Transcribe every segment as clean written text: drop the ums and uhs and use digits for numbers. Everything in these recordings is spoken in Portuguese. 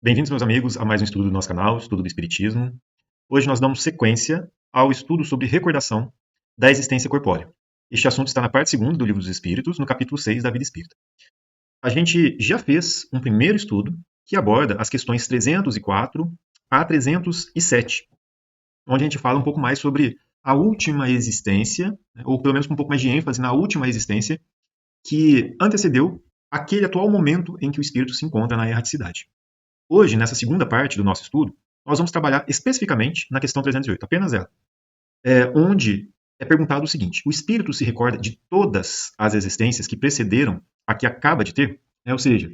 Bem-vindos, meus amigos, a mais um estudo do nosso canal, Estudo do Espiritismo. Hoje nós damos sequência ao estudo sobre recordação da existência corpórea. Este assunto está na parte segunda do Livro dos Espíritos, no capítulo 6 da Vida Espírita. A gente já fez um primeiro estudo que aborda as questões 304 a 307, onde a gente fala um pouco mais sobre a última existência, ou pelo menos com um pouco mais de ênfase na última existência, que antecedeu aquele atual momento em que o espírito se encontra na erraticidade. Hoje, nessa segunda parte do nosso estudo, nós vamos trabalhar especificamente na questão 308, apenas ela, onde é perguntado o seguinte: o espírito se recorda de todas as existências que precederam a que acaba de ter? Ou seja,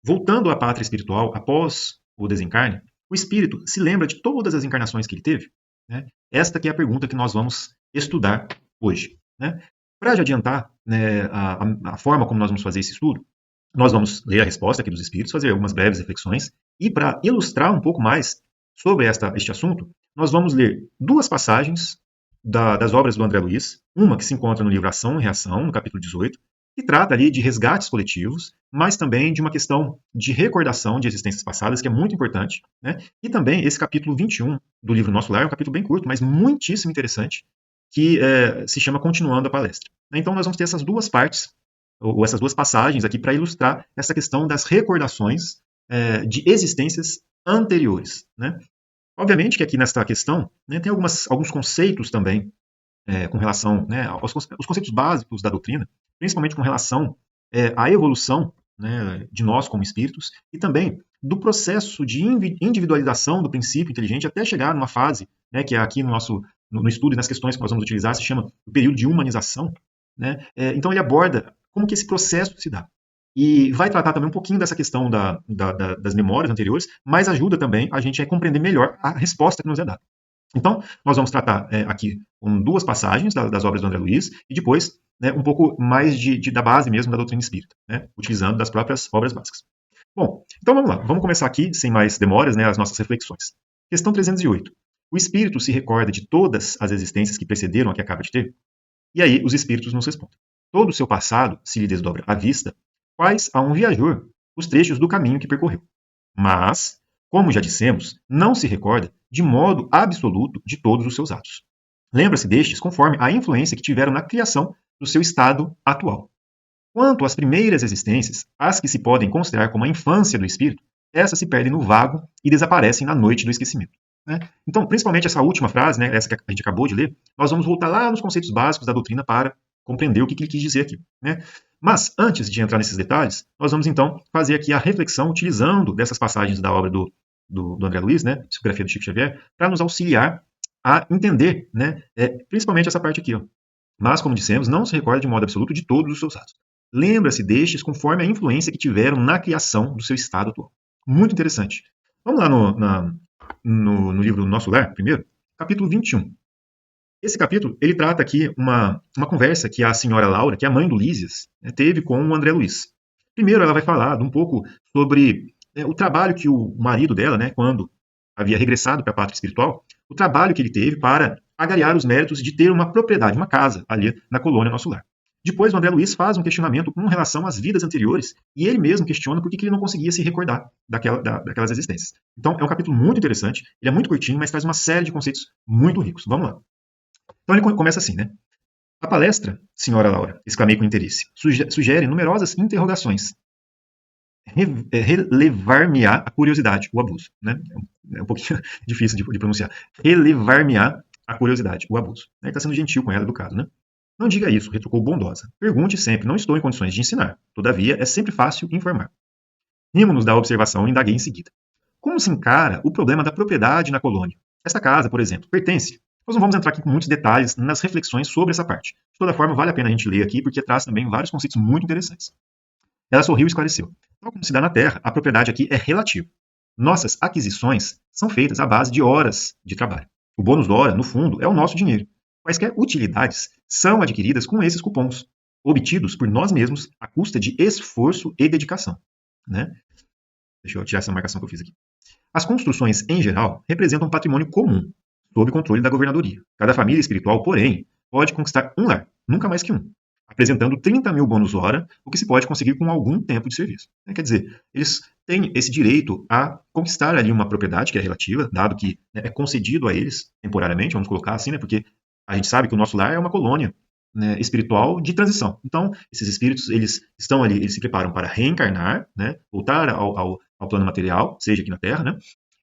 voltando à pátria espiritual após o desencarne, o espírito se lembra de todas as encarnações que ele teve? Esta que é a pergunta que nós vamos estudar hoje. Para já adiantar a forma como nós vamos fazer esse estudo, nós vamos ler a resposta aqui dos espíritos, fazer algumas breves reflexões, e para ilustrar um pouco mais sobre este assunto, nós vamos ler duas passagens das obras do André Luiz, uma que se encontra no livro Ação e Reação, no capítulo 18, que trata ali de resgates coletivos, mas também de uma questão de recordação de existências passadas, que é muito importante, e também esse capítulo 21 do livro Nosso Lar, é um capítulo bem curto, mas muitíssimo interessante, que se chama Continuando a Palestra. Então nós vamos ter essas duas partes, ou essas duas passagens aqui para ilustrar essa questão das recordações de existências anteriores. Obviamente que aqui nesta questão tem alguns conceitos também com relação aos conceitos básicos da doutrina, principalmente com relação à evolução de nós como espíritos e também do processo de individualização do princípio inteligente até chegar numa fase que é aqui no estudo e nas questões que nós vamos utilizar se chama o período de humanização. Então ele aborda como que esse processo se dá. E vai tratar também um pouquinho dessa questão das memórias anteriores, mas ajuda também a gente a compreender melhor a resposta que nos é dada. Então, nós vamos tratar aqui com duas passagens das obras do André Luiz e depois um pouco mais da base mesmo da doutrina espírita, utilizando das próprias obras básicas. Bom, então vamos lá. Vamos começar aqui, sem mais demoras, as nossas reflexões. Questão 308. O espírito se recorda de todas as existências que precederam a que acaba de ter? E aí os espíritos nos respondem. Todo o seu passado se lhe desdobra à vista, quais a um viajor os trechos do caminho que percorreu. Mas, como já dissemos, não se recorda de modo absoluto de todos os seus atos. Lembra-se destes conforme a influência que tiveram na criação do seu estado atual. Quanto às primeiras existências, as que se podem considerar como a infância do espírito, essas se perdem no vago e desaparecem na noite do esquecimento. Então, principalmente essa última frase, essa que a gente acabou de ler, nós vamos voltar lá nos conceitos básicos da doutrina para compreender o que ele quis dizer aqui. Mas, antes de entrar nesses detalhes, nós vamos então fazer aqui a reflexão utilizando dessas passagens da obra do André Luiz, Psicografia do Chico Xavier, para nos auxiliar a entender, principalmente essa parte aqui. Mas, como dissemos, não se recorda de modo absoluto de todos os seus atos. Lembra-se destes conforme a influência que tiveram na criação do seu estado atual. Muito interessante. Vamos lá no livro Nosso Lar, primeiro, capítulo 21. Esse capítulo, ele trata aqui uma conversa que a senhora Laura, que é a mãe do Lísias, teve com o André Luiz. Primeiro, ela vai falar um pouco sobre o trabalho que o marido dela, quando havia regressado para a pátria espiritual, o trabalho que ele teve para agariar os méritos de ter uma propriedade, uma casa ali na colônia Nosso Lar. Depois, o André Luiz faz um questionamento com relação às vidas anteriores e ele mesmo questiona por que ele não conseguia se recordar daquelas existências. Então, é um capítulo muito interessante, ele é muito curtinho, mas traz uma série de conceitos muito ricos. Vamos lá. Então, ele começa assim, A palestra, senhora Laura, exclamei com interesse, sugere numerosas interrogações. Relevar-me-á a curiosidade, o abuso. É um pouquinho difícil de pronunciar. Relevar-me-á a curiosidade, o abuso. Ele está sendo gentil com ela, educado, Não diga isso, retrucou bondosa. Pergunte sempre, não estou em condições de ensinar. Todavia, é sempre fácil informar. Rimo-nos da observação e indaguei em seguida. Como se encara o problema da propriedade na colônia? Esta casa, por exemplo, pertence? Nós não vamos entrar aqui com muitos detalhes nas reflexões sobre essa parte. De toda forma, vale a pena a gente ler aqui, porque traz também vários conceitos muito interessantes. Ela sorriu e esclareceu. Tal como se dá na Terra, a propriedade aqui é relativa. Nossas aquisições são feitas à base de horas de trabalho. O bônus hora, no fundo, é o nosso dinheiro. Quaisquer utilidades são adquiridas com esses cupons, obtidos por nós mesmos à custa de esforço e dedicação. Deixa eu tirar essa marcação que eu fiz aqui. As construções, em geral, representam um patrimônio comum, sob controle da governadoria. Cada família espiritual, porém, pode conquistar um lar, nunca mais que um. apresentando 30 mil bônus hora, o que se pode conseguir com algum tempo de serviço. Quer dizer, eles têm esse direito a conquistar ali uma propriedade que é relativa, dado que, né, é concedido a eles temporariamente, vamos colocar assim, né, porque a gente sabe que o nosso lar é uma colônia, né, espiritual de transição. Então, esses espíritos, eles estão ali, eles se preparam para reencarnar, né, voltar ao plano material, seja aqui na Terra, né,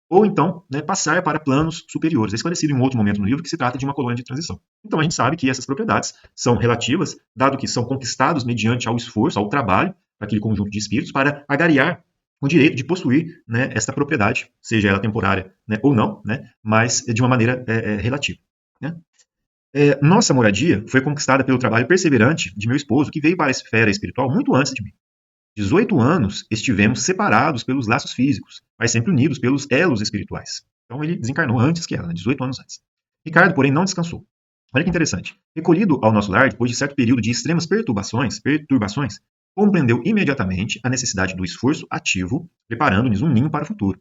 ou então, né, passar para planos superiores. É esclarecido em outro momento no livro que se trata de uma colônia de transição. Então a gente sabe que essas propriedades são relativas, dado que são conquistados mediante ao esforço, ao trabalho daquele conjunto de espíritos para agariar o direito de possuir, né, esta propriedade, seja ela temporária, né, ou não, né, mas de uma maneira relativa. Né? Nossa moradia foi conquistada pelo trabalho perseverante de meu esposo, que veio para a esfera espiritual muito antes de mim. 18 anos estivemos separados pelos laços físicos, mas sempre unidos pelos elos espirituais. Então ele desencarnou antes que ela, né, 18 anos antes. Ricardo, porém, não descansou. Olha que interessante. Recolhido ao nosso lar, depois de certo período de extremas perturbações, compreendeu imediatamente a necessidade do esforço ativo, preparando-nos um ninho para o futuro.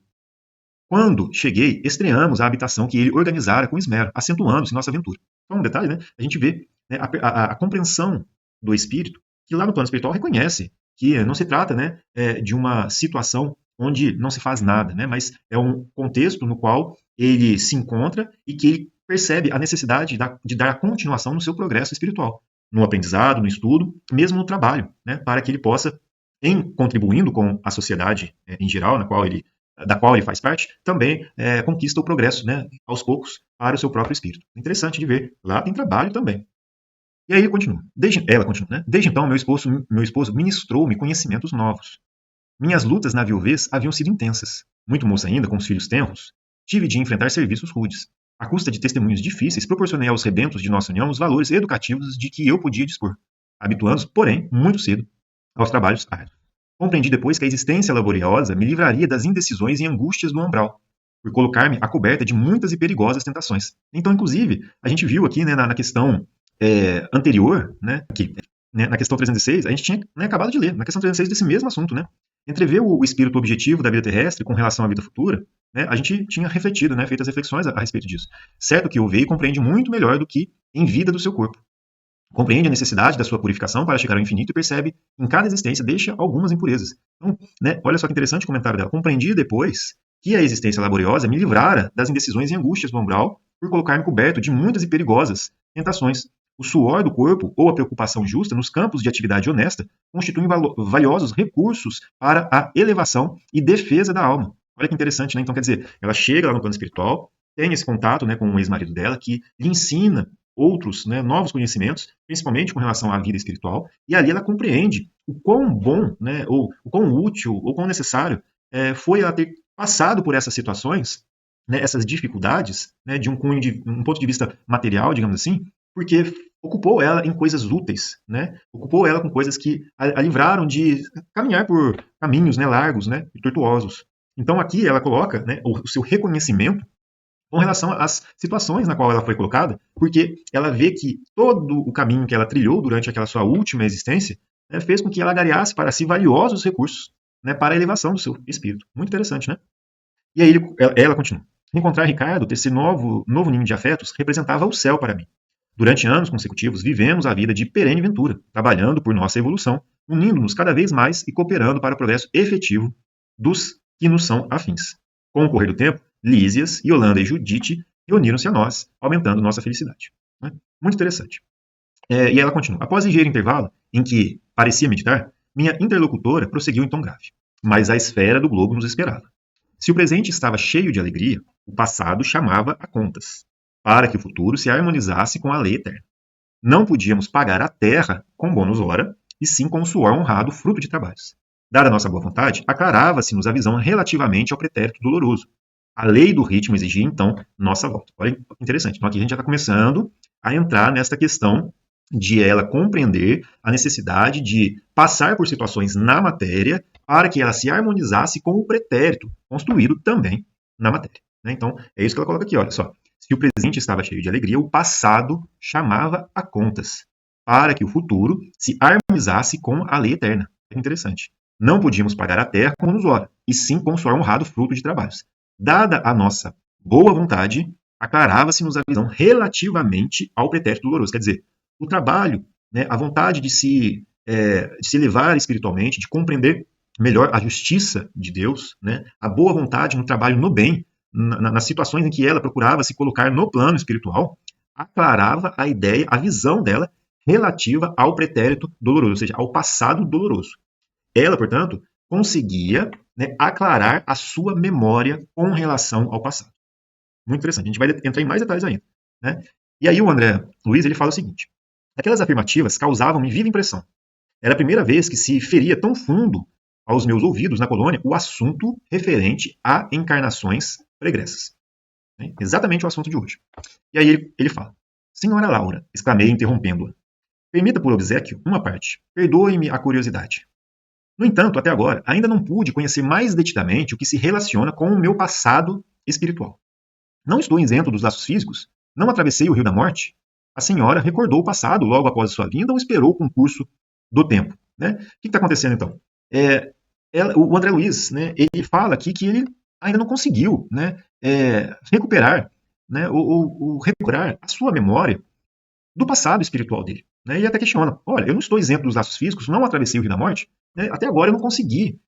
Quando cheguei, estreamos a habitação que ele organizara com esmero, acentuando-se nossa aventura. Então, um detalhe, né? A gente vê, né, a compreensão do espírito, que lá no plano espiritual reconhece que não se trata, né, de uma situação onde não se faz nada, né, mas é um contexto no qual ele se encontra e que ele percebe a necessidade de dar a continuação no seu progresso espiritual, no aprendizado, no estudo, mesmo no trabalho, né, para que ele possa, em contribuindo com a sociedade em geral, da qual ele faz parte, também conquista o progresso, né, aos poucos, para o seu próprio espírito. Interessante de ver. Lá tem trabalho também. E aí ela continua, né? Desde então, meu esposo ministrou-me conhecimentos novos. Minhas lutas na viuvez haviam sido intensas. Muito moça ainda, com os filhos tenros, tive de enfrentar serviços rudes. À custa de testemunhos difíceis, proporcionei aos rebentos de nossa união os valores educativos de que eu podia dispor, habituando-os, porém, muito cedo, aos trabalhos árduos. Compreendi depois que a existência laboriosa me livraria das indecisões e angústias do umbral, por colocar-me à coberta de muitas e perigosas tentações. Então, inclusive, a gente viu aqui, né, na questão anterior, né, aqui, né, na questão 306, a gente tinha, né, acabado de ler, na questão 306 desse mesmo assunto, né? Entrever o espírito objetivo da vida terrestre com relação à vida futura, né, a gente tinha refletido, né, feito as reflexões a respeito disso. Certo que o veio compreende muito melhor do que em vida do seu corpo. Compreende a necessidade da sua purificação para chegar ao infinito e percebe que em cada existência deixa algumas impurezas. Então, né, olha só que interessante o comentário dela. Compreendi depois que a existência laboriosa me livrara das indecisões e angústias do umbral por colocar-me coberto de muitas e perigosas tentações. O suor do corpo ou a preocupação justa nos campos de atividade honesta constituem valiosos recursos para a elevação e defesa da alma. Olha que interessante, né? Então, quer dizer, ela chega lá no plano espiritual, tem esse contato, né, com o ex-marido dela, que lhe ensina outros, né, novos conhecimentos, principalmente com relação à vida espiritual, e ali ela compreende o quão bom, né, ou o quão útil, ou quão necessário foi ela ter passado por essas situações, né, essas dificuldades, né, de um ponto de vista material, digamos assim, porque ocupou ela em coisas úteis, né, ocupou ela com coisas que a livraram de caminhar por caminhos, né, largos, né, e tortuosos. Então aqui ela coloca, né, o seu reconhecimento com relação às situações na qual ela foi colocada, porque ela vê que todo o caminho que ela trilhou durante aquela sua última existência, né, fez com que ela agariasse para si valiosos recursos, né, para a elevação do seu espírito. Muito interessante, né? E aí ela continua. Encontrar Ricardo, ter esse novo ninho de afetos, representava o céu para mim. Durante anos consecutivos, vivemos a vida de perene ventura, trabalhando por nossa evolução, unindo-nos cada vez mais e cooperando para o progresso efetivo dos que nos são afins. Com o correr do tempo, Lísias, Yolanda e Judite reuniram-se a nós, aumentando nossa felicidade. Muito interessante. E ela continua. Após ligeiro intervalo, em que parecia meditar, minha interlocutora prosseguiu em tom grave. Mas a esfera do globo nos esperava. Se o presente estava cheio de alegria, o passado chamava a contas, para que o futuro se harmonizasse com a lei eterna. Não podíamos pagar a terra com bônus hora, e sim com o suor honrado fruto de trabalhos. Dada a nossa boa vontade, aclarava-se-nos a visão relativamente ao pretérito doloroso. A lei do ritmo exigia, então, nossa volta. Olha que interessante. Então, aqui a gente já está começando a entrar nesta questão de ela compreender a necessidade de passar por situações na matéria para que ela se harmonizasse com o pretérito construído também na matéria. Né? Então, é isso que ela coloca aqui. Olha só. Se o presente estava cheio de alegria, o passado chamava a contas para que o futuro se harmonizasse com a lei eterna. É interessante. Não podíamos pagar a terra com usura, e sim com o suor honrado fruto de trabalhos. Dada a nossa boa vontade, aclarava-se-nos a visão relativamente ao pretérito doloroso. Quer dizer, o trabalho né, a vontade de se elevar espiritualmente, de compreender melhor a justiça de Deus, né, a boa vontade no trabalho no bem, nas situações em que ela procurava se colocar no plano espiritual, aclarava a ideia, a visão dela relativa ao pretérito doloroso, ou seja, ao passado doloroso. Ela, portanto, conseguia, né, aclarar a sua memória com relação ao passado. Muito interessante. A gente vai entrar em mais detalhes ainda, né? E aí o André Luiz ele fala o seguinte: aquelas afirmativas causavam-me viva impressão. Era a primeira vez que se feria tão fundo aos meus ouvidos na colônia o assunto referente a encarnações pregressas. Né? Exatamente o assunto de hoje. E aí ele fala: Senhora Laura, exclamei interrompendo-a, permita por obséquio uma parte. Perdoe-me a curiosidade. No entanto, até agora, ainda não pude conhecer mais detidamente o que se relaciona com o meu passado espiritual. Não estou isento dos laços físicos? Não atravessei o rio da morte? A senhora recordou o passado logo após a sua vinda ou esperou o concurso do tempo? Né? O que está acontecendo então? O André Luiz, né, ele fala aqui que ele ainda não conseguiu, né, recuperar, né, ou recuperar a sua memória do passado espiritual dele. Né? E ele até questiona: olha, eu não estou isento dos laços físicos, não atravessei o rio da morte, né? Até agora eu não consegui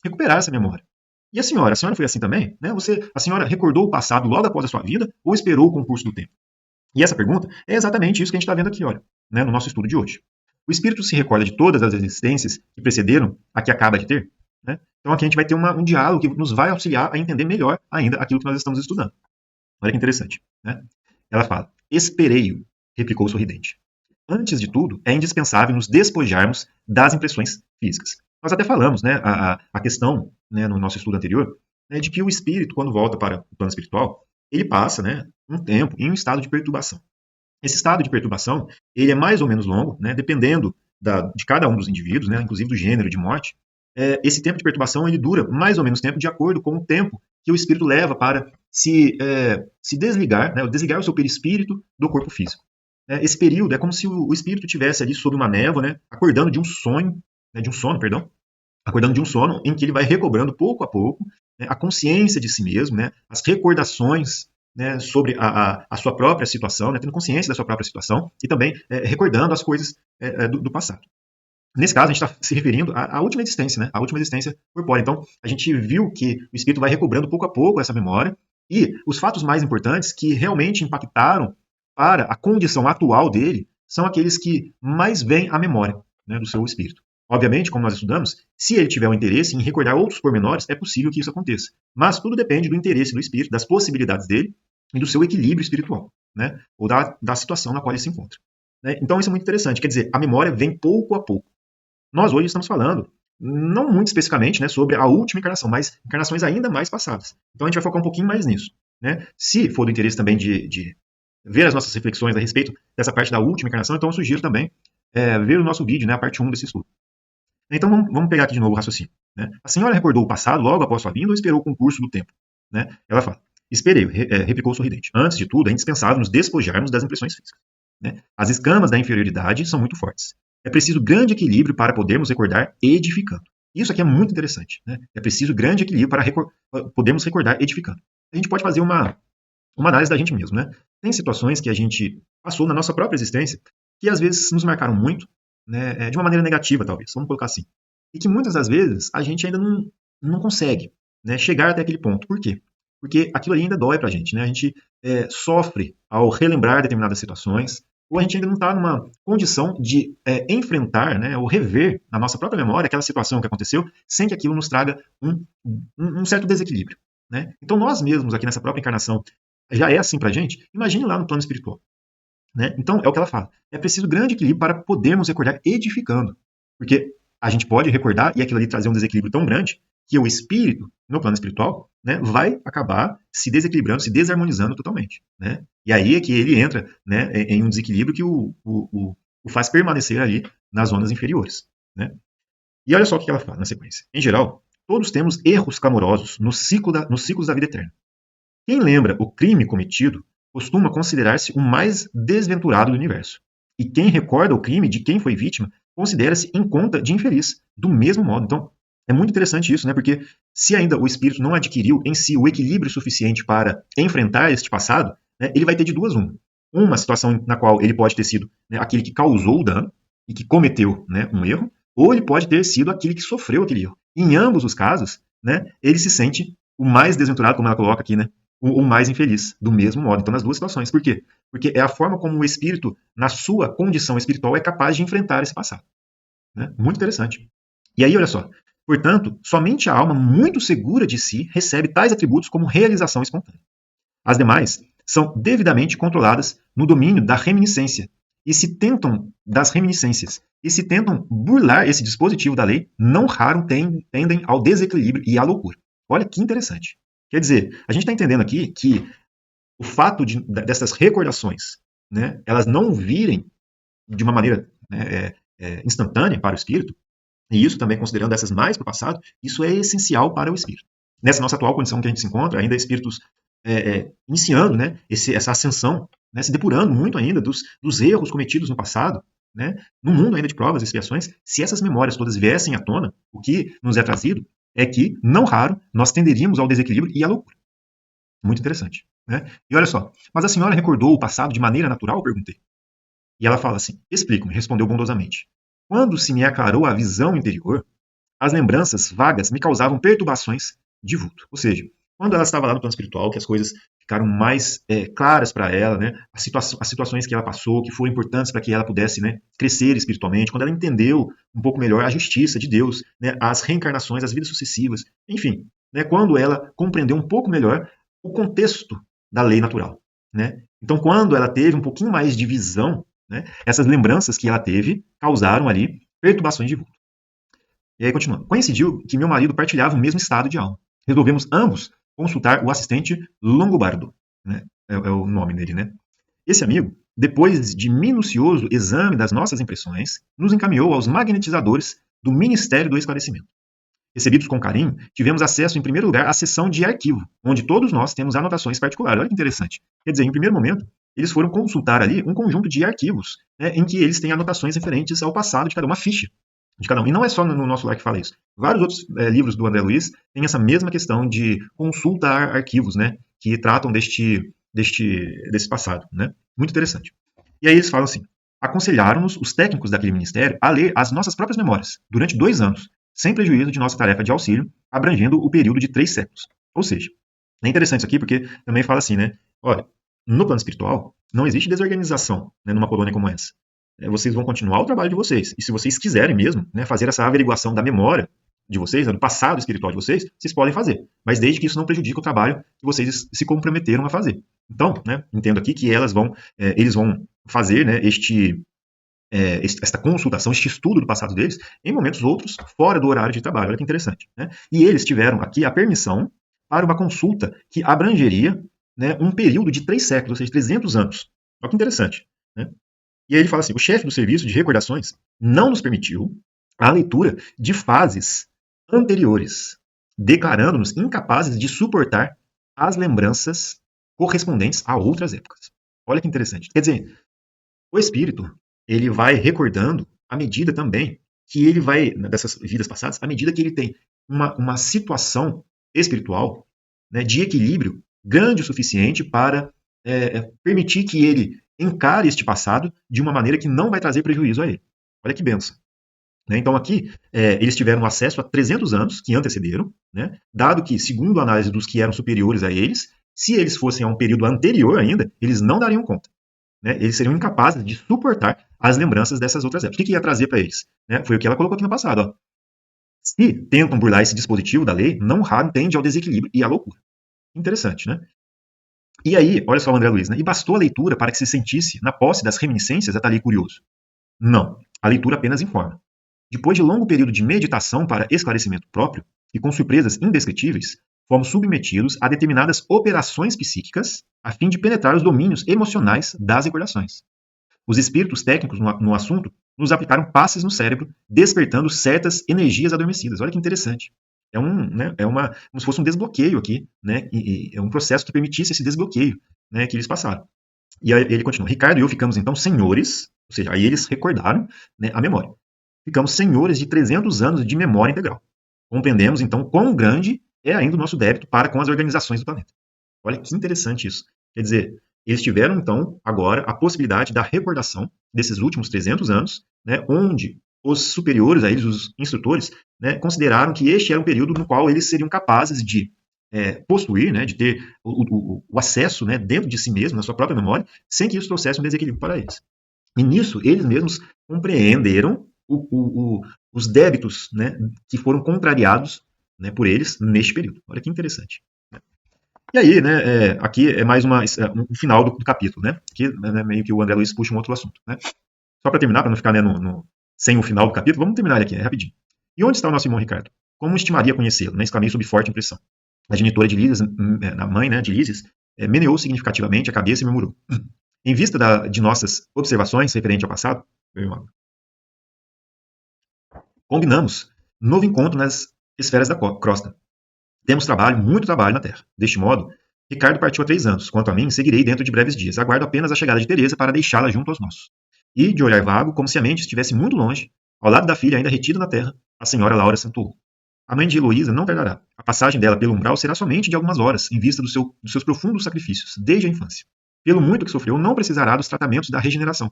recuperar essa memória. E a senhora foi assim também? Né? A senhora recordou o passado logo após a sua vida ou esperou o concurso do tempo? E essa pergunta é exatamente isso que a gente está vendo aqui, olha, né, no nosso estudo de hoje. O espírito se recorda de todas as existências que precederam a que acaba de ter? Né? Então aqui a gente vai ter um diálogo que nos vai auxiliar a entender melhor ainda aquilo que nós estamos estudando. Olha que interessante. Né? Ela fala: esperei-o, replicou sorridente. Antes de tudo, é indispensável nos despojarmos das impressões físicas. Nós até falamos, né, a questão, né, no nosso estudo anterior, né, de que o espírito, quando volta para o plano espiritual, ele passa, né, um tempo em um estado de perturbação. Esse estado de perturbação, ele é mais ou menos longo, né, dependendo de cada um dos indivíduos, né, inclusive do gênero de morte. Esse tempo de perturbação ele dura mais ou menos tempo de acordo com o tempo que o espírito leva para se desligar, né, desligar o seu perispírito do corpo físico. Esse período é como se o espírito tivesse ali sob uma névoa, né, acordando de um sonho, né, acordando de um sono em que ele vai recobrando pouco a pouco, né, a consciência de si mesmo, né, as recordações, né, sobre a sua própria situação, né, tendo consciência da sua própria situação e também recordando as coisas do passado. Nesse caso, a gente está se referindo à última existência, né, à última existência corpórea. Então, a gente viu que o espírito vai recobrando pouco a pouco essa memória e os fatos mais importantes que realmente impactaram para a condição atual dele são aqueles que mais vêm à memória, né, do seu espírito. Obviamente, como nós estudamos, se ele tiver um interesse em recordar outros pormenores, é possível que isso aconteça. Mas tudo depende do interesse do espírito, das possibilidades dele e do seu equilíbrio espiritual, né, ou da situação na qual ele se encontra. Né? Então isso é muito interessante, quer dizer, a memória vem pouco a pouco. Nós hoje estamos falando, não muito especificamente, né, sobre a última encarnação, mas encarnações ainda mais passadas. Então a gente vai focar um pouquinho mais nisso. Né? Se for do interesse também de ver as nossas reflexões a respeito dessa parte da última encarnação, então eu sugiro também ver o nosso vídeo, né, a parte 1 desse estudo. Então vamos pegar aqui de novo o raciocínio. Né? A senhora recordou o passado logo após sua vinda ou esperou o concurso do tempo? Né? Ela fala: esperei, replicou o sorridente. Antes de tudo, é indispensável nos despojarmos das impressões físicas. Né? As escamas da inferioridade são muito fortes. É preciso grande equilíbrio para podermos recordar edificando. Isso aqui é muito interessante. Né? É preciso grande equilíbrio para podermos recordar edificando. A gente pode fazer uma análise da gente mesmo. Né? Tem situações que a gente passou na nossa própria existência que às vezes nos marcaram muito, né, de uma maneira negativa, talvez, vamos colocar assim. E que muitas das vezes a gente ainda não consegue, né, chegar até aquele ponto. Por quê? Porque aquilo ali ainda dói pra gente. Né? A gente sofre ao relembrar determinadas situações, ou a gente ainda não está numa condição de enfrentar, né, ou rever na nossa própria memória aquela situação que aconteceu, sem que aquilo nos traga um certo desequilíbrio. Né? Então nós mesmos aqui nessa própria encarnação já é assim pra gente, imagine lá no plano espiritual. Né? Então, é o que ela fala. É preciso grande equilíbrio para podermos recordar edificando. Porque a gente pode recordar e aquilo ali trazer um desequilíbrio tão grande que o espírito, no plano espiritual, né, vai acabar se desequilibrando, se desarmonizando totalmente. Né? E aí é que ele entra, né, em um desequilíbrio que o faz permanecer ali nas zonas inferiores. Né? E olha só o que ela fala na sequência. Em geral, todos temos erros clamorosos nos ciclos da vida eterna. Quem lembra o crime cometido costuma considerar-se o mais desventurado do universo. E quem recorda o crime de quem foi vítima considera-se em conta de infeliz, do mesmo modo. Então, é muito interessante isso, né? Porque se ainda o espírito não adquiriu em si o equilíbrio suficiente para enfrentar este passado, né, ele vai ter de duas uma. uma situação na qual ele pode ter sido, né, aquele que causou o dano e que cometeu, né, um erro, ou ele pode ter sido aquele que sofreu aquele erro. Em ambos os casos, né, ele se sente o mais desventurado, como ela coloca aqui, né, o mais infeliz, do mesmo modo. Então, nas duas situações. Por quê? Porque é a forma como o espírito, na sua condição espiritual, é capaz de enfrentar esse passado. Né? Muito interessante. E aí, olha só. Portanto, somente a alma muito segura de si recebe tais atributos como realização espontânea. As demais são devidamente controladas no domínio da reminiscência e se tentam das reminiscências e se tentam burlar esse dispositivo da lei, não raro tendem ao desequilíbrio e à loucura. Olha que interessante. Quer dizer, a gente está entendendo aqui que o fato dessas recordações, né, elas não virem de uma maneira, né, instantânea para o espírito, e isso também considerando essas mais para o passado, isso é essencial para o espírito. Nessa nossa atual condição que a gente se encontra, ainda espíritos iniciando, né, essa ascensão, né, se depurando muito ainda dos erros cometidos no passado, né, no mundo ainda de provas e expiações, se essas memórias todas viessem à tona, o que nos é trazido é que, não raro, nós tenderíamos ao desequilíbrio e à loucura. Muito interessante. Né? E olha só, mas a senhora recordou o passado de maneira natural? Perguntei. E ela fala assim: explico-me, respondeu bondosamente. Quando se me aclarou a visão interior, as lembranças vagas me causavam perturbações de vulto. Ou seja, quando ela estava lá no plano espiritual, que as coisas ficaram mais claras para ela, né? As situações que ela passou, que foram importantes para que ela pudesse, né, crescer espiritualmente, quando ela entendeu um pouco melhor a justiça de Deus, né, as reencarnações, as vidas sucessivas, enfim, né, quando ela compreendeu um pouco melhor o contexto da lei natural. Né? Então, quando ela teve um pouquinho mais de visão, né, essas lembranças que ela teve causaram ali perturbações de vulto. E aí, continuando. Coincidiu que meu marido partilhava o mesmo estado de alma. Resolvemos ambos consultar o assistente Longobardo. Né? É o nome dele, né? Esse amigo, depois de minucioso exame das nossas impressões, nos encaminhou aos magnetizadores do Ministério do Esclarecimento. Recebidos com carinho, tivemos acesso, em primeiro lugar, à seção de arquivo, onde todos nós temos anotações particulares. Olha que interessante. Quer dizer, em primeiro momento, eles foram consultar ali um conjunto de arquivos, né, em que eles têm anotações referentes ao passado de cada uma, ficha de cada um. E não é só no nosso lar que fala isso. Vários outros livros do André Luiz têm essa mesma questão de consultar arquivos, né, que tratam desse passado. Né? Muito interessante. E aí eles falam assim: aconselharam-nos os técnicos daquele ministério a ler as nossas próprias memórias durante 2 anos, sem prejuízo de nossa tarefa de auxílio, abrangendo o período de 3 séculos. Ou seja, é interessante isso aqui porque também fala assim, né? Olha, no plano espiritual, não existe desorganização, né, numa colônia como essa. Vocês vão continuar o trabalho de vocês. E se vocês quiserem mesmo, né, fazer essa averiguação da memória de vocês, né, do passado espiritual de vocês, vocês podem fazer. Mas desde que isso não prejudique o trabalho que vocês se comprometeram a fazer. Então, né, entendo aqui que eles vão fazer, né, esta consultação, este estudo do passado deles, em momentos outros, fora do horário de trabalho. Olha que interessante. Né? E eles tiveram aqui a permissão para uma consulta que abrangeria, né, um período de 3 séculos, ou seja, 300 anos. Olha que interessante. Né? E aí ele fala assim: o chefe do serviço de recordações não nos permitiu a leitura de fases anteriores, declarando-nos incapazes de suportar as lembranças correspondentes a outras épocas. Olha que interessante. Quer dizer, o espírito, ele vai recordando à medida também que ele vai, dessas vidas passadas, à medida que ele tem uma situação espiritual, né, de equilíbrio grande o suficiente para permitir que ele encare este passado de uma maneira que não vai trazer prejuízo a ele. Olha que benção. Né? Então aqui, eles tiveram acesso a 300 anos que antecederam, né, dado que, segundo a análise dos que eram superiores a eles, se eles fossem a um período anterior ainda, eles não dariam conta. Né, eles seriam incapazes de suportar as lembranças dessas outras épocas. O que ia trazer para eles? Né, foi o que ela colocou aqui no passado. Ó. Se tentam burlar esse dispositivo da lei, não raro tende ao desequilíbrio e à loucura. Interessante, né? E aí, olha só o André Luiz, né? E bastou a leitura para que se sentisse na posse das reminiscências a tal curioso? Não, a leitura apenas informa. Depois de longo período de meditação para esclarecimento próprio, e com surpresas indescritíveis, fomos submetidos a determinadas operações psíquicas a fim de penetrar os domínios emocionais das recordações. Os espíritos técnicos no assunto nos aplicaram passes no cérebro, despertando certas energias adormecidas. Olha que interessante. Como se fosse um desbloqueio aqui, né? E é um processo que permitisse esse desbloqueio, né, que eles passaram. E aí ele continua: Ricardo e eu ficamos então senhores, ou seja, aí eles recordaram, né, a memória. Ficamos senhores de 300 anos de memória integral. Compreendemos então quão grande é ainda o nosso débito para com as organizações do planeta. Olha que interessante isso. Quer dizer, Eles tiveram, então, agora a possibilidade da recordação desses últimos 300 anos, né, onde os superiores a eles, os instrutores, né, consideraram que este era um período no qual eles seriam capazes de possuir, né, de ter o acesso, né, dentro de si mesmo, na sua própria memória, sem que isso trouxesse um desequilíbrio para eles. E nisso, eles mesmos compreenderam os débitos, né, que foram contrariados, né, por eles neste período. Olha que interessante. E aí, né, aqui é mais um final do capítulo, né? Aqui meio que o André Luiz puxa um outro assunto, né? Só para terminar, para não ficar, né, sem o final do capítulo, vamos terminar ele aqui, rapidinho. E onde está o nosso irmão Ricardo? Como estimaria conhecê-lo? Né? Exclamei sob forte impressão. A genitora de Lísias, a mãe, né, de Lísias, meneou significativamente a cabeça e murmurou: em vista de nossas observações referente ao passado, meu irmão, combinamos novo encontro nas esferas da crosta. Temos trabalho, muito trabalho na Terra. Deste modo, Ricardo partiu há 3 anos. Quanto a mim, seguirei dentro de breves dias. Aguardo apenas a chegada de Teresa para deixá-la junto aos nossos. E, de olhar vago, como se a mente estivesse muito longe, ao lado da filha ainda retida na terra, a senhora Laura acentuou: a mãe de Heloísa não tardará. A passagem dela pelo umbral será somente de algumas horas, em vista dos seus profundos sacrifícios, desde a infância. Pelo muito que sofreu, não precisará dos tratamentos da regeneração.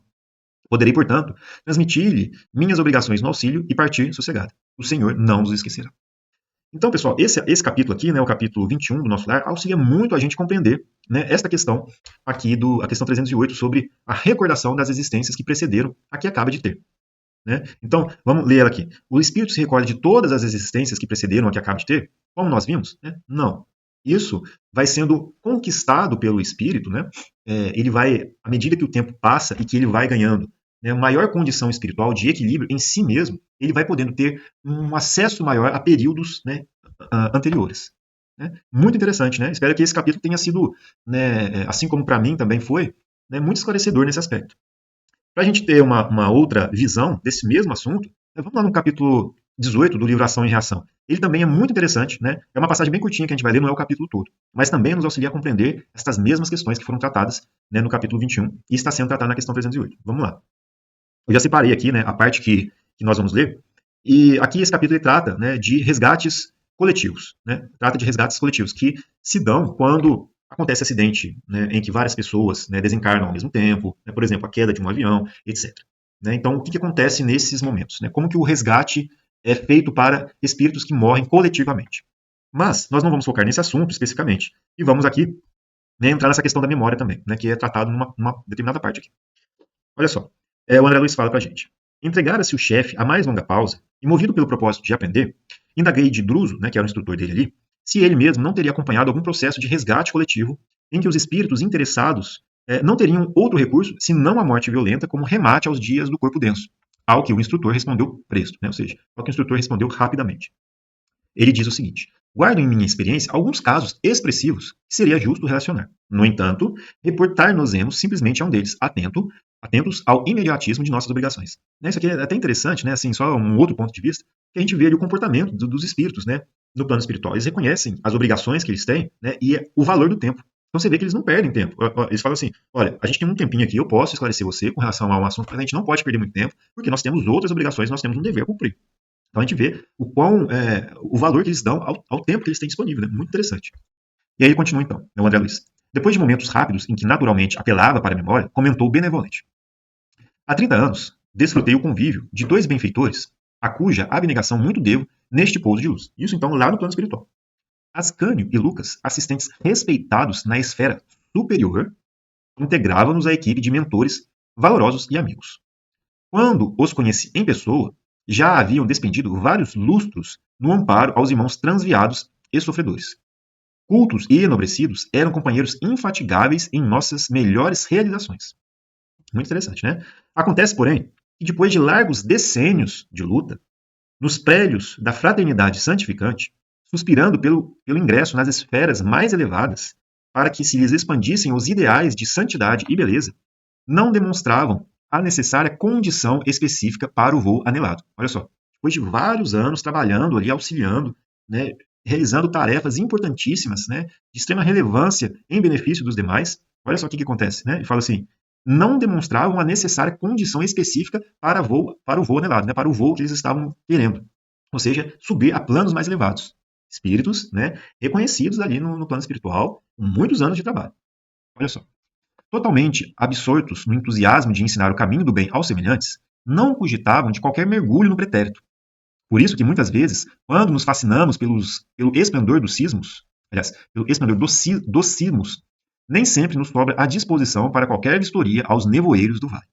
Poderei, portanto, transmitir-lhe minhas obrigações no auxílio e partir sossegada. O Senhor não nos esquecerá. Então, pessoal, esse capítulo aqui, né, o capítulo 21 do nosso lar, auxilia muito a gente compreender, né, esta questão aqui, a questão 308, sobre a recordação das existências que precederam a que acaba de ter. Né? Então, vamos ler ela aqui. O espírito se recorda de todas as existências que precederam a que acaba de ter? Como nós vimos? Né? Não. Isso vai sendo conquistado pelo espírito, né? Ele vai, à medida que o tempo passa e que ele vai ganhando, né, maior condição espiritual de equilíbrio em si mesmo, ele vai podendo ter um acesso maior a períodos, né, anteriores. Né? Muito interessante, né? Espero que esse capítulo tenha sido, né, assim como para mim também foi, né, muito esclarecedor nesse aspecto. Para a gente ter uma outra visão desse mesmo assunto, vamos lá no capítulo 18 do livro Ação e Reação. Ele também é muito interessante, né? É uma passagem bem curtinha que a gente vai ler, não é o capítulo todo, mas também nos auxilia a compreender estas mesmas questões que foram tratadas, né, no capítulo 21 e está sendo tratada na questão 308. Vamos lá. Eu já separei aqui, né, a parte que nós vamos ler, e aqui esse capítulo ele trata, né, de resgates coletivos, né? Trata de resgates coletivos que se dão quando acontece acidente, né, em que várias pessoas, né, desencarnam ao mesmo tempo, né, por exemplo, a queda de um avião, etc. Né? Então, o que acontece nesses momentos? Né? Como que o resgate é feito para espíritos que morrem coletivamente? Mas nós não vamos focar nesse assunto especificamente, e vamos aqui, né, entrar nessa questão da memória também, né, que é tratado numa determinada parte aqui. Olha só, o André Luiz fala para a gente. Entregara-se o chefe a mais longa pausa, e movido pelo propósito de aprender, indaguei de Druso, né, que era o instrutor dele ali, se ele mesmo não teria acompanhado algum processo de resgate coletivo em que os espíritos interessados não teriam outro recurso senão a morte violenta como remate aos dias do corpo denso, ao que o instrutor respondeu presto, né, ou seja, ao que o instrutor respondeu rapidamente. Ele diz o seguinte: guardo em minha experiência alguns casos expressivos que seria justo relacionar. No entanto, reportar-nos-emos simplesmente a um deles, atentos ao imediatismo de nossas obrigações. Isso aqui é até interessante, né? Assim, só um outro ponto de vista, que a gente vê ali o comportamento dos espíritos, né? No plano espiritual. Eles reconhecem as obrigações que eles têm, né? E o valor do tempo. Então você vê que eles não perdem tempo. Eles falam assim: olha, a gente tem um tempinho aqui, eu posso esclarecer você com relação a um assunto, mas a gente não pode perder muito tempo, porque nós temos outras obrigações, nós temos um dever a cumprir. Então a gente vê o valor que eles dão ao tempo que eles têm disponível. Né? Muito interessante. E aí ele continua então, né, o André Luiz. Depois de momentos rápidos em que naturalmente apelava para a memória, comentou benevolente: há 30 anos, desfrutei o convívio de 2 benfeitores, a cuja abnegação muito devo neste pouso de luz. Isso então lá no plano espiritual. Ascânio e Lucas, assistentes respeitados na esfera superior, integravam-nos à equipe de mentores valorosos e amigos. Quando os conheci em pessoa, já haviam despendido vários lustros no amparo aos irmãos transviados e sofredores. Cultos e enobrecidos, eram companheiros infatigáveis em nossas melhores realizações. Muito interessante, né? Acontece, porém, que depois de largos decênios de luta, nos prédios da fraternidade santificante, suspirando pelo ingresso nas esferas mais elevadas, para que se lhes expandissem os ideais de santidade e beleza, não demonstravam a necessária condição específica para o voo anelado. Olha só, depois de vários anos trabalhando ali, auxiliando, né, realizando tarefas importantíssimas, né, de extrema relevância em benefício dos demais, olha só o que acontece. Né? Ele fala assim: não demonstravam a necessária condição específica para o voo anelado, né, para o voo que eles estavam querendo. Ou seja, subir a planos mais elevados. Espíritos, né, reconhecidos ali no plano espiritual, com muitos anos de trabalho. Olha só. totalmente absortos no entusiasmo de ensinar o caminho do bem aos semelhantes, não cogitavam de qualquer mergulho no pretérito. Por isso que muitas vezes, quando nos fascinamos pelo esplendor dos cismos, aliás, pelo esplendor dos cismos, nem sempre nos sobra a disposição para qualquer vistoria aos nevoeiros do vale.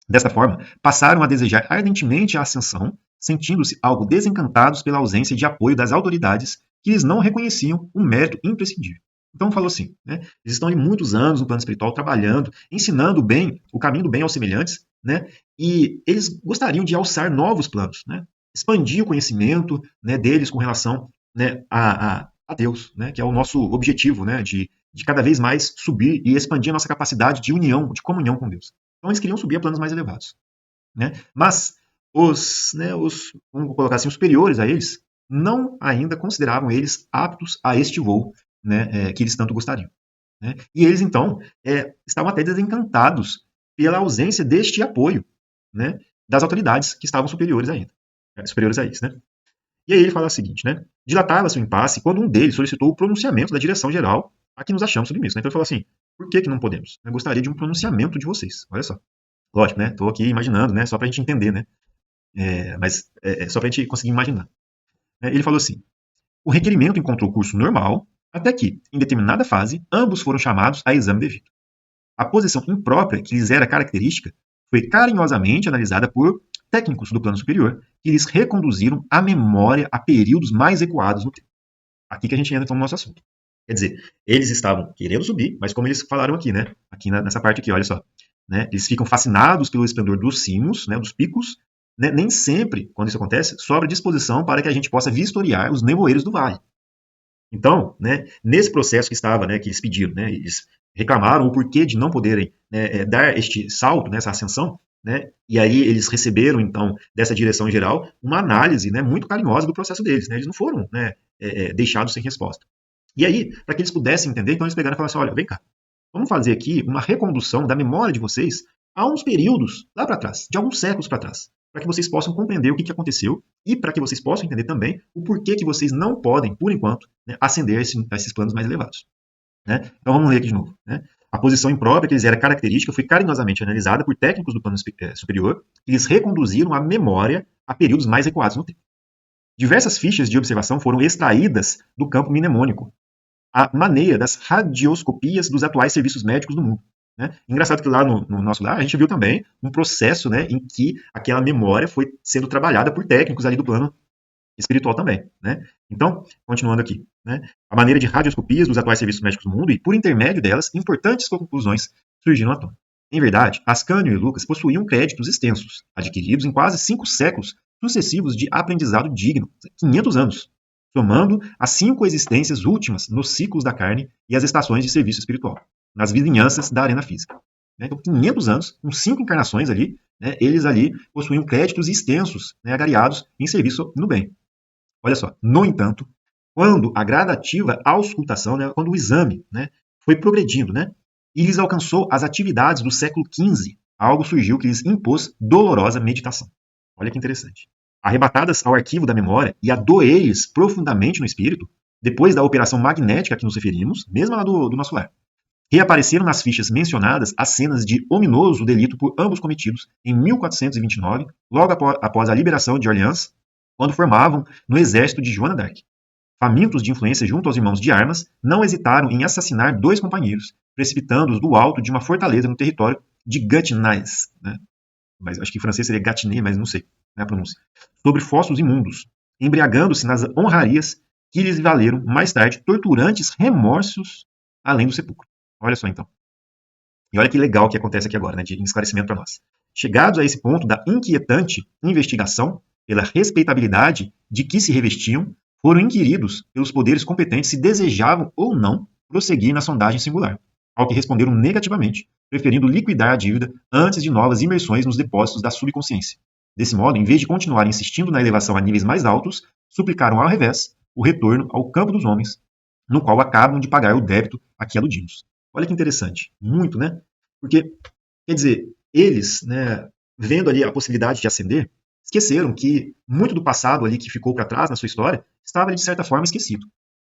Desta forma, passaram a desejar ardentemente a ascensão, sentindo-se algo desencantados pela ausência de apoio das autoridades que lhes não reconheciam um mérito imprescindível. Então falou assim, né? Eles estão há muitos anos no plano espiritual trabalhando, ensinando o bem, o caminho do bem aos semelhantes, né? E eles gostariam de alçar novos planos, né? Expandir o conhecimento, né, deles com relação, né, a Deus, né? Que é o nosso objetivo, né? De cada vez mais subir e expandir a nossa capacidade de união, de comunhão com Deus. Então eles queriam subir a planos mais elevados, né? Mas vamos colocar assim, os superiores a eles não ainda consideravam eles aptos a este voo, né, que eles tanto gostariam, né? E eles então estavam até desencantados pela ausência deste apoio, né, das autoridades que estavam superiores ainda, superiores a eles, né? E aí ele fala o seguinte, né? Dilatava-se o impasse quando um deles solicitou o pronunciamento da direção geral a que nos achamos submissos, né? Então ele falou assim: por que não podemos? Eu gostaria de um pronunciamento de vocês. Olha só. Lógico, né? Estou aqui imaginando, né? Só para a gente entender, né? Mas só para a gente conseguir imaginar. Ele falou assim: o requerimento encontrou curso normal, até que, em determinada fase, ambos foram chamados a exame devido. A posição imprópria que lhes era característica foi carinhosamente analisada por técnicos do plano superior, que lhes reconduziram a memória a períodos mais recuados no tempo. Aqui que a gente entra então no nosso assunto. Quer dizer, eles estavam querendo subir, mas como eles falaram aqui, né? Aqui nessa parte aqui, olha só. Né? Eles ficam fascinados pelo esplendor dos cimos, né, dos picos. Né? Nem sempre, quando isso acontece, sobra disposição para que a gente possa vistoriar os nevoeiros do vale. Então, né, nesse processo que estava, né, que eles pediram, né, eles reclamaram o porquê de não poderem, né, dar este salto, né, essa ascensão, né, e aí eles receberam, então, dessa direção geral, uma análise, né, muito carinhosa do processo deles. Né, eles não foram, né, deixados sem resposta. E aí, para que eles pudessem entender, então eles pegaram e falaram assim: olha, vem cá, vamos fazer aqui uma recondução da memória de vocês a uns períodos lá para trás, de alguns séculos para trás, para que vocês possam compreender o que aconteceu e para que vocês possam entender também o porquê que vocês não podem, por enquanto, né, ascender a esses planos mais elevados. Né? Então vamos ler aqui de novo. Né? A posição imprópria que lhes era característica foi carinhosamente analisada por técnicos do plano superior que lhes reconduziram a memória a períodos mais recuados no tempo. Diversas fichas de observação foram extraídas do campo mnemônico, a maneira das radioscopias dos atuais serviços médicos do mundo. Né? Engraçado que lá no nosso lar a gente viu também um processo, né, em que aquela memória foi sendo trabalhada por técnicos ali do plano espiritual também. Né? Então, continuando aqui, né, a maneira de radioscopias dos atuais serviços médicos do mundo e, por intermédio delas, importantes conclusões surgiram à tona. Em verdade, Ascânio e Lucas possuíam créditos extensos, adquiridos em quase 5 séculos sucessivos de aprendizado digno, 500 anos, somando as 5 existências últimas nos ciclos da carne e as estações de serviço espiritual, nas vizinhanças da arena física. Então, 500 anos, com 5 encarnações ali, né, eles ali possuíam créditos extensos, né, agariados em serviço no bem. Olha só, no entanto, quando a gradativa auscultação, né, quando o exame, né, foi progredindo, né, e lhes alcançou as atividades do século XV, algo surgiu que lhes impôs dolorosa meditação. Olha que interessante. Arrebatadas ao arquivo da memória e a doer-lhes profundamente no espírito, depois da operação magnética a que nos referimos, mesmo lá do nosso lar, reapareceram nas fichas mencionadas as cenas de ominoso delito por ambos cometidos em 1429, logo após a liberação de Orleans, quando formavam no exército de Joana d'Arc. Famintos de influência junto aos irmãos de armas, não hesitaram em assassinar 2 companheiros, precipitando-os do alto de uma fortaleza no território de Gâtinais, né? Mas acho que em francês seria Gâtinais, mas não sei, né, a pronúncia, sobre fossos imundos, embriagando-se nas honrarias que lhes valeram, mais tarde, torturantes remorsos além do sepulcro. Olha só, então. E olha que legal que acontece aqui agora, né, de esclarecimento para nós. Chegados a esse ponto da inquietante investigação, pela respeitabilidade de que se revestiam, foram inquiridos pelos poderes competentes se desejavam ou não prosseguir na sondagem singular, ao que responderam negativamente, preferindo liquidar a dívida antes de novas imersões nos depósitos da subconsciência. Desse modo, em vez de continuar insistindo na elevação a níveis mais altos, suplicaram ao revés o retorno ao campo dos homens, no qual acabam de pagar o débito a que aludimos. Olha que interessante, muito, né? Porque, quer dizer, eles, né, vendo ali a possibilidade de ascender, esqueceram que muito do passado ali que ficou para trás na sua história estava, de certa forma, esquecido.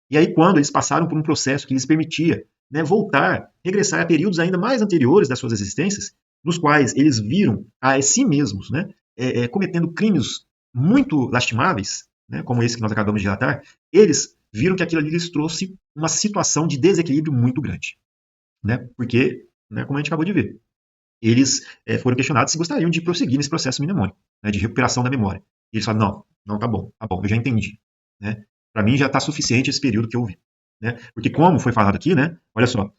E aí, quando eles passaram por um processo que lhes permitia, né, voltar, regressar a períodos ainda mais anteriores das suas existências, nos quais eles viram a si mesmos, né, cometendo crimes muito lastimáveis, né, como esse que nós acabamos de relatar, eles viram que aquilo ali lhes trouxe uma situação de desequilíbrio muito grande. Né, porque, né, como a gente acabou de ver, eles foram questionados se gostariam de prosseguir nesse processo mnemônico, né, de recuperação da memória. E eles falaram, não, tá bom, eu já entendi. Né? Para mim já está suficiente esse período que eu vi. Né? Porque como foi falado aqui, né, olha só,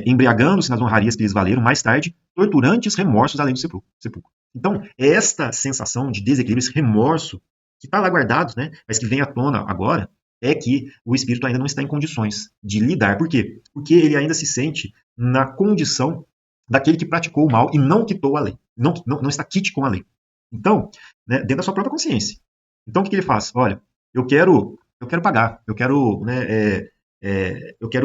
embriagando-se nas honrarias que lhes valeram, mais tarde, torturantes remorsos além do sepulcro. Então, esta sensação de desequilíbrio, esse remorso, que está lá guardado, né, mas que vem à tona agora, é que o espírito ainda não está em condições de lidar. Por quê? Porque ele ainda se sente na condição daquele que praticou o mal e não quitou a lei, não está quite com a lei. Então, né, dentro da sua própria consciência. Então, o que ele faz? Olha, eu quero pagar, eu quero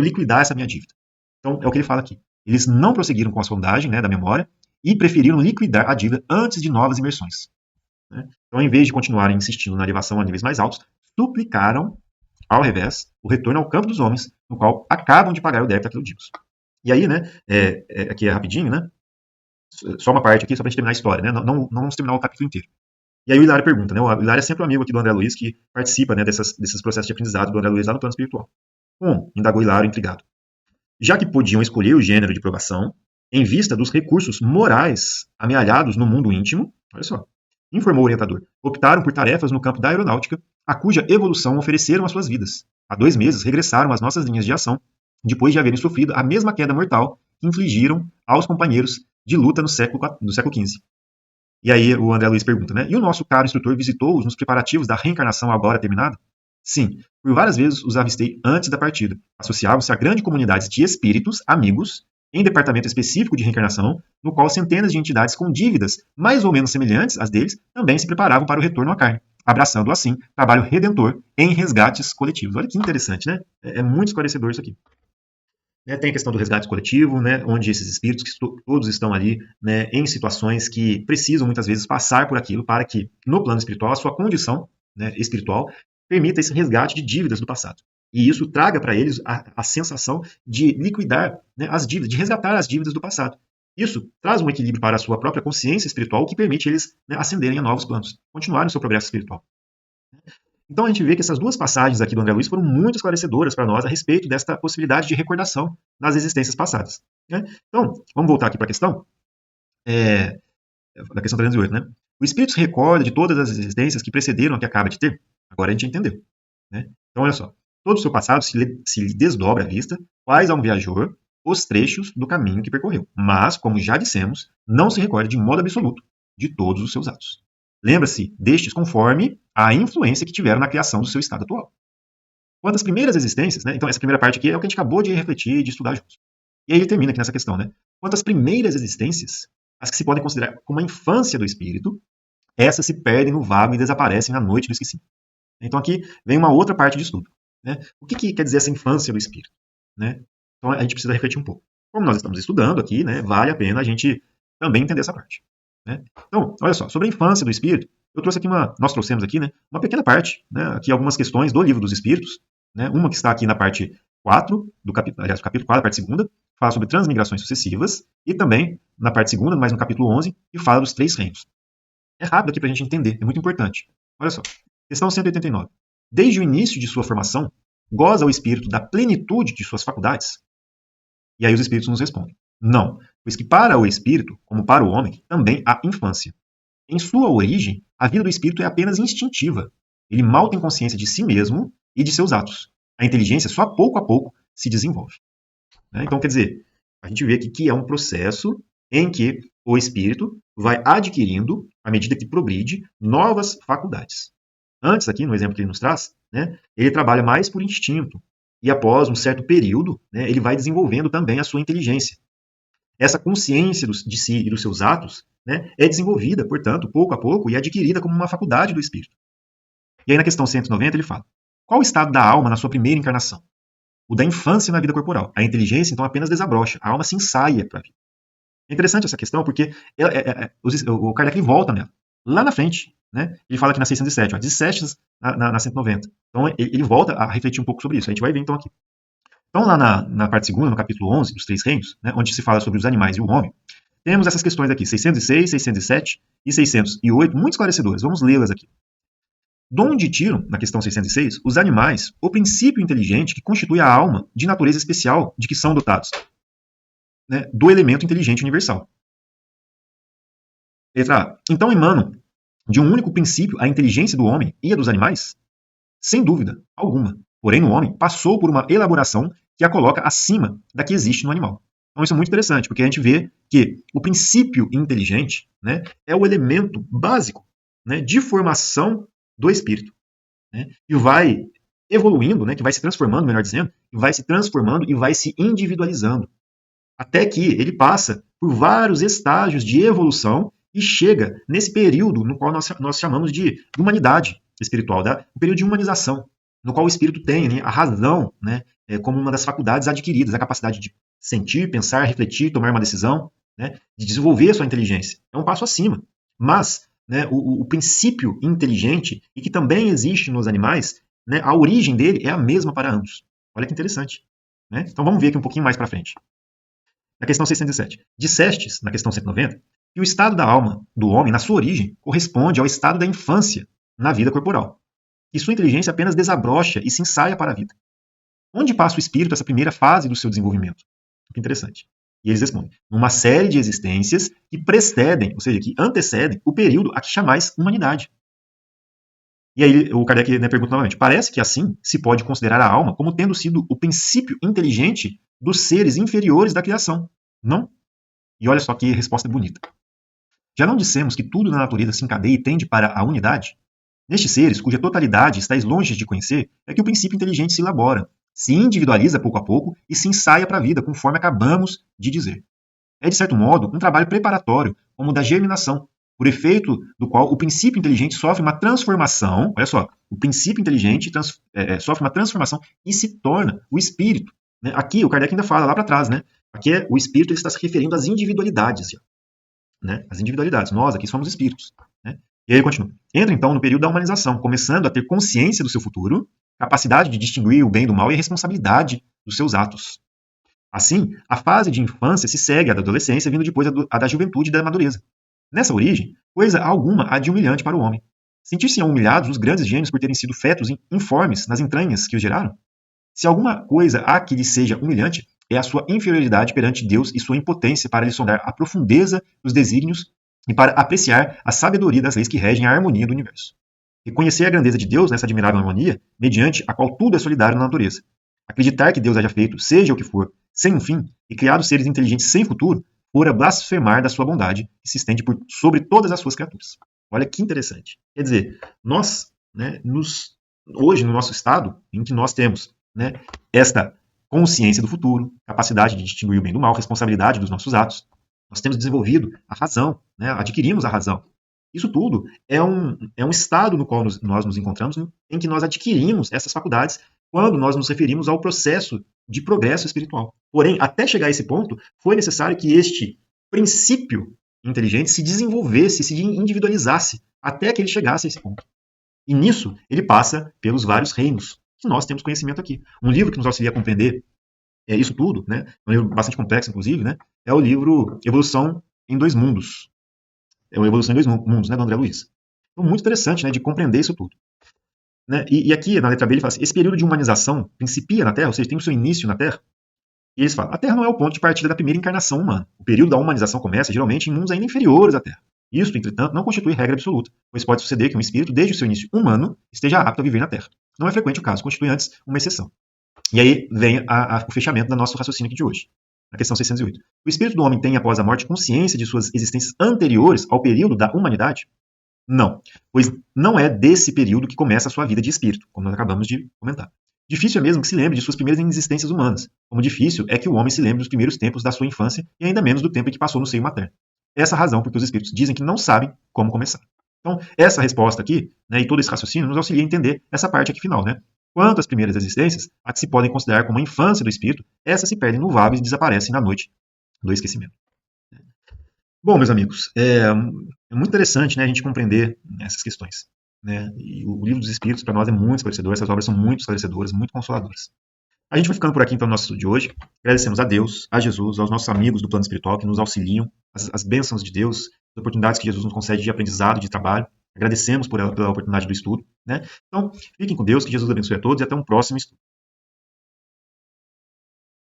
liquidar essa minha dívida. Então, é o que ele fala aqui. Eles não prosseguiram com a sondagem, né, da memória e preferiram liquidar a dívida antes de novas imersões. Né? Então, em vez de continuarem insistindo na elevação a níveis mais altos, suplicaram, ao revés, o retorno ao campo dos homens, no qual acabam de pagar o débito acriudicos. E aí, né, aqui é rapidinho, né, só uma parte aqui, só para a gente terminar a história, né, não vamos terminar o capítulo inteiro. E aí o Hilário pergunta, né, o Hilário é sempre um amigo aqui do André Luiz, que participa, né, desses processos de aprendizado do André Luiz lá no plano espiritual. Indagou Hilário intrigado. Já que podiam escolher o gênero de provação, em vista dos recursos morais amealhados no mundo íntimo, olha só, informou o orientador, optaram por tarefas no campo da aeronáutica, a cuja evolução ofereceram as suas vidas. Há 2 meses regressaram às nossas linhas de ação, depois de haverem sofrido a mesma queda mortal que infligiram aos companheiros de luta no século XV. E aí o André Luiz pergunta, né? E o nosso caro instrutor visitou-os nos preparativos da reencarnação agora terminada? Sim, por várias vezes os avistei antes da partida. Associavam-se a grande comunidade de espíritos, amigos, em departamento específico de reencarnação, no qual centenas de entidades com dívidas mais ou menos semelhantes às deles também se preparavam para o retorno à carne, abraçando assim trabalho redentor em resgates coletivos. Olha que interessante, né? É muito esclarecedor isso aqui. Né, tem a questão do resgate coletivo, né, onde esses espíritos que todos estão ali, né, em situações que precisam muitas vezes passar por aquilo para que, no plano espiritual, a sua condição, né, espiritual permita esse resgate de dívidas do passado. E isso traga para eles a sensação de liquidar, né, as dívidas, de resgatar as dívidas do passado. Isso traz um equilíbrio para a sua própria consciência espiritual, que permite eles, né, ascenderem a novos planos, continuarem o seu progresso espiritual. Então a gente vê que essas duas passagens aqui do André Luiz foram muito esclarecedoras para nós a respeito desta possibilidade de recordação nas existências passadas. Né? Então, vamos voltar aqui para a questão, da questão 308. Né? O espírito se recorda de todas as existências que precederam a que acaba de ter. Agora a gente entendeu. Né? Então, olha só. Todo o seu passado se lhe desdobra à vista, quais a um viajor os trechos do caminho que percorreu. Mas, como já dissemos, não se recorda de modo absoluto de todos os seus atos. Lembra-se destes conforme a influência que tiveram na criação do seu estado atual. Quanto às primeiras existências, né? Então essa primeira parte aqui é o que a gente acabou de refletir, de estudar juntos. E aí ele termina aqui nessa questão, né? Quanto às primeiras existências, as que se podem considerar como a infância do espírito, essas se perdem no vago e desaparecem na noite do esquecimento. Então aqui vem uma outra parte de estudo. Né? O que quer dizer essa infância do espírito? Né? Então a gente precisa refletir um pouco. Como nós estamos estudando aqui, né, vale a pena a gente também entender essa parte. Né? Então, olha só, sobre a infância do espírito, nós trouxemos aqui, né, uma pequena parte, né, aqui algumas questões do Livro dos Espíritos, né, uma que está aqui na parte 4 do capítulo, aliás, capítulo 4, parte 2, fala sobre transmigrações sucessivas, e também na parte 2, mas no capítulo 11, que fala dos 3 reinos. É rápido aqui para a gente entender, é muito importante. Olha só, questão 189. Desde o início de sua formação, goza o espírito da plenitude de suas faculdades? E aí os espíritos nos respondem: não, pois que para o espírito, como para o homem, também há infância. Em sua origem, a vida do espírito é apenas instintiva. Ele mal tem consciência de si mesmo e de seus atos. A inteligência só pouco a pouco se desenvolve. Né? Então, quer dizer, a gente vê aqui que é um processo em que o espírito vai adquirindo, à medida que progride, novas faculdades. Antes, aqui, no exemplo que ele nos traz, né, ele trabalha mais por instinto. E após um certo período, né, ele vai desenvolvendo também a sua inteligência. Essa consciência de si e dos seus atos, né, é desenvolvida, portanto, pouco a pouco e adquirida como uma faculdade do espírito. E aí na questão 190 ele fala: qual o estado da alma na sua primeira encarnação? O da infância na vida corporal. A inteligência, então, apenas desabrocha. A alma se ensaia para a vida. É interessante essa questão porque o Kardec volta nela. lá na frente, né? Ele fala aqui na 607, ó, dissestes na 190. Então ele volta a refletir um pouco sobre isso. A gente vai ver então aqui. Então lá na parte segunda, no capítulo 11 dos Três Reinos, né, onde se fala sobre os animais e o homem, temos essas questões aqui, 606, 607 e 608, muito esclarecedoras. Vamos lê-las aqui. Donde tiram, na questão 606, os animais o princípio inteligente que constitui a alma de natureza especial de que são dotados, né, do elemento inteligente universal. Letra A. Então emanam de um único princípio a inteligência do homem e a dos animais? Sem dúvida alguma. Porém, no homem passou por uma elaboração que a coloca acima da que existe no animal. Então isso é muito interessante, porque a gente vê que o princípio inteligente, né, é o elemento básico, né, de formação do espírito. Né, e vai evoluindo, né, que vai se transformando, melhor dizendo, e vai se transformando e vai se individualizando. Até que ele passa por vários estágios de evolução e chega nesse período no qual nós chamamos de humanidade espiritual, o período de humanização, no qual o espírito tem, né, a razão, né, como uma das faculdades adquiridas, a capacidade de sentir, pensar, refletir, tomar uma decisão, né, de desenvolver a sua inteligência. É um passo acima. Mas, né, o princípio inteligente, e que também existe nos animais, né, a origem dele é a mesma para ambos. Olha que interessante. Né? Então vamos ver aqui um pouquinho mais para frente. Na questão 607. Dissestes, na questão 190, que o estado da alma do homem, na sua origem, corresponde ao estado da infância na vida corporal. E sua inteligência apenas desabrocha e se ensaia para a vida. Onde passa o espírito essa primeira fase do seu desenvolvimento? Que interessante. E eles respondem: numa série de existências que precedem, ou seja, que antecedem o período a que chamais humanidade. E aí o Kardec, né, pergunta novamente: parece que assim se pode considerar a alma como tendo sido o princípio inteligente dos seres inferiores da criação, não? E olha só que resposta bonita. Já não dissemos que tudo na natureza se encadeia e tende para a unidade? Nestes seres, cuja totalidade estáis longe de conhecer, é que o princípio inteligente se elabora, se individualiza pouco a pouco e se ensaia para a vida, conforme acabamos de dizer. É, de certo modo, um trabalho preparatório, como o da germinação, por efeito do qual o princípio inteligente sofre uma transformação, olha só, o princípio inteligente sofre uma transformação e se torna o espírito. Né? Aqui o Kardec ainda fala lá para trás, né? Aqui o espírito ele está se referindo às individualidades. Né? As individualidades, nós aqui somos espíritos. Né? E aí ele continua. Entra então no período da humanização, começando a ter consciência do seu futuro, capacidade de distinguir o bem do mal e a responsabilidade dos seus atos. Assim, a fase de infância se segue à da adolescência, vindo depois a da juventude e da madureza. Nessa origem, coisa alguma há de humilhante para o homem. Sentir-se humilhados os grandes gênios por terem sido fetos informes nas entranhas que os geraram? Se alguma coisa há que lhe seja humilhante, é a sua inferioridade perante Deus e sua impotência para lhe sondar a profundeza dos desígnios e para apreciar a sabedoria das leis que regem a harmonia do universo. Reconhecer a grandeza de Deus nessa admirável harmonia, mediante a qual tudo é solidário na natureza. Acreditar que Deus haja feito, seja o que for, sem um fim, e criado seres inteligentes sem futuro, fora blasfemar da sua bondade, que se estende sobre todas as suas criaturas. Olha que interessante. Quer dizer, nós, né, hoje, no nosso estado, em que nós temos, né, esta consciência do futuro, capacidade de distinguir o bem do mal, responsabilidade dos nossos atos, nós temos desenvolvido a razão, né, adquirimos a razão. Isso tudo é um estado no qual nós nos encontramos, em que nós adquirimos essas faculdades quando nós nos referimos ao processo de progresso espiritual. Porém, até chegar a esse ponto, foi necessário que este princípio inteligente se desenvolvesse, se individualizasse, até que ele chegasse a esse ponto. E nisso, ele passa pelos vários reinos, que nós temos conhecimento aqui. Um livro que nos auxilia a compreender isso tudo, né, um livro bastante complexo, inclusive, né, é o livro Evolução em Dois Mundos. É o Evolução em Dois Mundos, né, do André Luiz. Então, muito interessante, né, de compreender isso tudo. Né? E aqui, na letra B, ele fala assim, esse período de humanização principia na Terra, ou seja, tem o seu início na Terra. E eles falam, a Terra não é o ponto de partida da primeira encarnação humana. O período da humanização começa, geralmente, em mundos ainda inferiores à Terra. Isso, entretanto, não constitui regra absoluta, pois pode suceder que um espírito, desde o seu início humano, esteja apto a viver na Terra. Não é frequente o caso, constitui antes uma exceção. E aí vem o fechamento do nosso raciocínio aqui de hoje. Na questão 608. O espírito do homem tem, após a morte, consciência de suas existências anteriores ao período da humanidade? Não, pois não é desse período que começa a sua vida de espírito, como nós acabamos de comentar. Difícil é mesmo que se lembre de suas primeiras existências humanas, como difícil é que o homem se lembre dos primeiros tempos da sua infância e ainda menos do tempo em que passou no seio materno. Essa é a razão porque os espíritos dizem que não sabem como começar. Então, essa resposta aqui, né, e todo esse raciocínio nos auxilia a entender essa parte aqui final, né? Quanto às primeiras existências, a que se podem considerar como a infância do espírito, essas se perdem no vago e desaparecem na noite do esquecimento. Bom, meus amigos, é muito interessante, né, a gente compreender essas questões. Né? E o Livro dos Espíritos, para nós, é muito esclarecedor, essas obras são muito esclarecedoras, muito consoladoras. A gente vai ficando por aqui, então, no nosso estudo de hoje. Agradecemos a Deus, a Jesus, aos nossos amigos do plano espiritual que nos auxiliam, as bênçãos de Deus, as oportunidades que Jesus nos concede de aprendizado, de trabalho. Agradecemos pela oportunidade do estudo. Né? Então, fiquem com Deus, que Jesus abençoe a todos e até um próximo estudo.